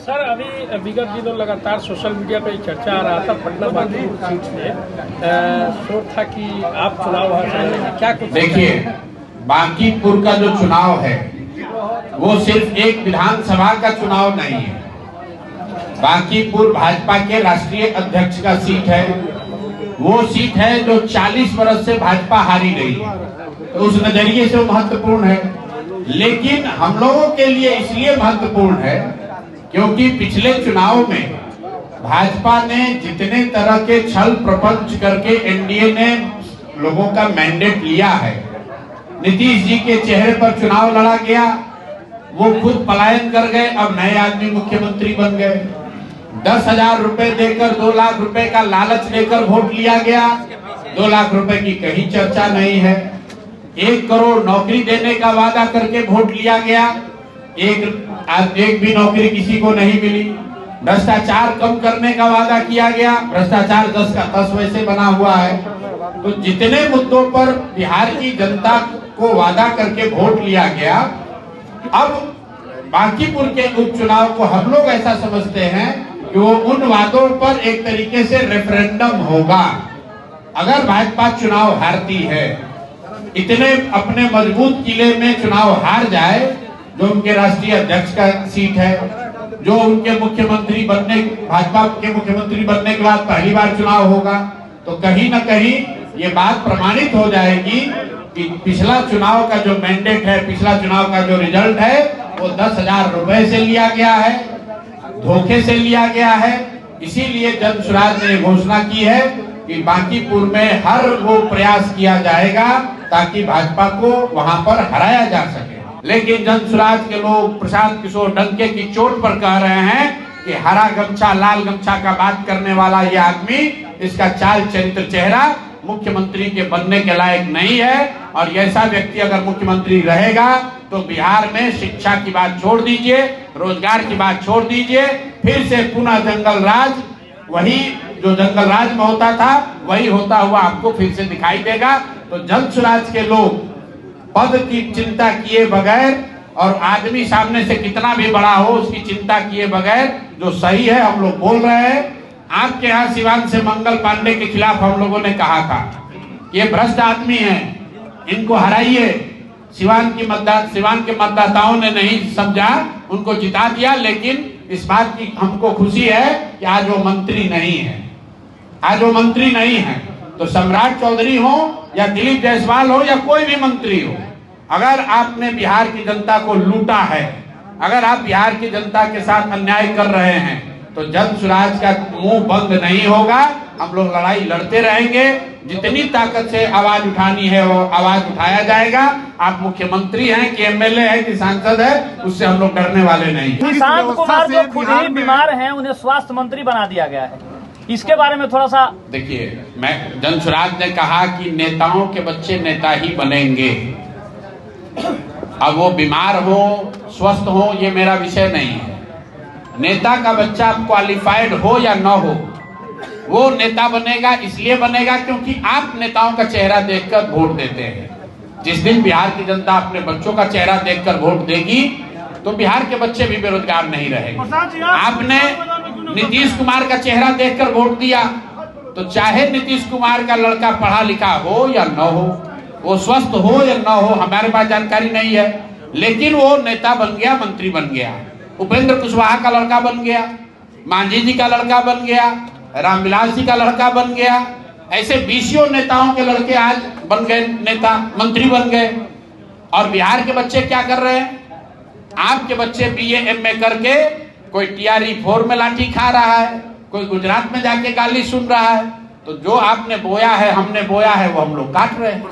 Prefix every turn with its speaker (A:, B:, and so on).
A: Sir, अभी विगत दिनों लगातार सोशल मीडिया पे चर्चा आ रहा था पटना बांकीपुर सीट से शोर था कि आप चुनाव हार जाएंगे, क्या कुछ?
B: देखिए, बांकीपुर का जो चुनाव है वो सिर्फ एक विधानसभा का चुनाव नहीं है। बांकीपुर भाजपा के राष्ट्रीय अध्यक्ष का सीट है। वो सीट है जो 40 वर्ष से भाजपा हारी गई है, तो उस नजरिए से वो महत्वपूर्ण है। लेकिन हम लोगों के लिए इसलिए महत्वपूर्ण है क्योंकि पिछले चुनाव में भाजपा ने जितने तरह के छल प्रपंच करके एनडीए ने लोगों का मैंडेट लिया है, नीतीश जी के चेहरे पर चुनाव लड़ा गया, वो खुद पलायन कर गए, अब नए आदमी मुख्यमंत्री बन गए। 10,000 रुपए देकर 2 लाख रुपए का लालच देकर वोट लिया गया। 2 लाख रुपए की कहीं चर्चा नहीं है। 1 करोड़ नौकरी देने का वादा करके वोट लिया गया, एक भी नौकरी किसी को नहीं मिली। भ्रष्टाचार कम करने का वादा किया गया, भ्रष्टाचार 10 का 10 वैसे बना हुआ है। तो जितने मुद्दों पर बिहार की जनता को वादा करके वोट लिया गया, अब बांकीपुर के उपचुनाव को हम लोग ऐसा समझते हैं कि वो उन वादों पर एक तरीके से रेफरेंडम होगा। अगर भाजपा चुनाव हारती है, इतने अपने मजबूत किले में चुनाव हार जाए, जो उनके राष्ट्रीय अध्यक्ष का सीट है, जो उनके मुख्यमंत्री बनने, भाजपा के मुख्यमंत्री बनने के बाद पहली बार चुनाव होगा, तो कहीं न कहीं ये बात प्रमाणित हो जाएगी कि पिछला चुनाव का जो मैंडेट है, पिछला चुनाव का जो रिजल्ट है, वो 10,000 रुपए से लिया गया है, धोखे से लिया गया है। इसीलिए जन स्वराज ने घोषणा की है कि बांकीपुर में हर वो प्रयास किया जाएगा ताकि भाजपा को वहां पर हराया जा सके। लेकिन जन स्वराज के लोग प्रशांत किशोर डंके की चोट पर कह रहे हैं कि हरा गमछा लाल गमछा का बात करने वाला ये आदमी, इसका चाल चरित्र चेहरा मुख्यमंत्री के बनने के लायक नहीं है, और ऐसा व्यक्ति अगर मुख्यमंत्री रहेगा तो बिहार में शिक्षा की बात छोड़ दीजिए, रोजगार की बात छोड़ दीजिए, फिर से पुनः जंगल राज, वही जो जंगल राज में होता था वही होता हुआ आपको फिर से दिखाई देगा। तो जन स्वराज के लोग पद की चिंता किए बगैर और आदमी सामने से कितना भी बड़ा हो उसकी चिंता किए बगैर जो सही है हम लोग बोल रहे हैं। आपके यहाँ सिवान से मंगल पांडे के खिलाफ हम लोगों ने कहा था, ये भ्रष्ट आदमी हैं, इनको हराइए। सिवान के मतदाताओं ने नहीं समझा, उनको जिता दिया। लेकिन इस बात की हमको खुशी है कि आज वो मंत्री नहीं है, आज वो मंत्री नहीं है। तो सम्राट चौधरी हो या दिलीप जायसवाल हो या कोई भी मंत्री हो, अगर आपने बिहार की जनता को लूटा है, अगर आप बिहार की जनता के साथ अन्याय कर रहे हैं, तो जन स्वराज का मुंह बंद नहीं होगा। हम लोग लड़ाई लड़ते रहेंगे, जितनी ताकत से आवाज उठानी है वो आवाज उठाया जाएगा। आप मुख्यमंत्री हैं कि एमएलए है कि सांसद है, उससे हम लोग डरने वाले नहीं।
C: निशांत कुमार जो खुद ही बीमार हैं, उन्हें स्वास्थ्य मंत्री बना दिया गया है, इसके बारे में थोड़ा सा
B: देखिए। मैं जन स्वराज ने कहा कि नेताओं के बच्चे नेता ही बनेंगे। अब वो बीमार हो स्वस्थ हो ये मेरा विषय नहीं है। नेता का बच्चा क्वालिफाइड हो या न हो, वो नेता बनेगा। इसलिए बनेगा क्योंकि आप नेताओं का चेहरा देखकर वोट देते हैं। जिस दिन बिहार की जनता अपने बच्चों का चेहरा देखकर वोट देगी तो बिहार के बच्चे भी बेरोजगार नहीं रहेंगे। आपने नीतीश कुमार का चेहरा देखकर वोट दिया, तो चाहे नीतीश कुमार का लड़का पढ़ा लिखा हो या न हो, वो स्वस्थ हो या न हो, हमारे पास जानकारी नहीं है, लेकिन वो नेता बन गया, मंत्री बन गया। उपेंद्र कुशवाहा का लड़का बन गया, मांझी जी का लड़का बन गया, रामविलास जी का लड़का बन गया। ऐसे 20 नेताओं के लड़के आज बन गए नेता, मंत्री बन गए। और बिहार के बच्चे क्या कर रहे हैं? आपके बच्चे BA MA करके कोई TRE 4 में लाठी खा रहा है, कोई गुजरात में जाके गाली सुन रहा है। तो जो आपने बोया है, हमने बोया है, वो हम लोग काट रहे हैं।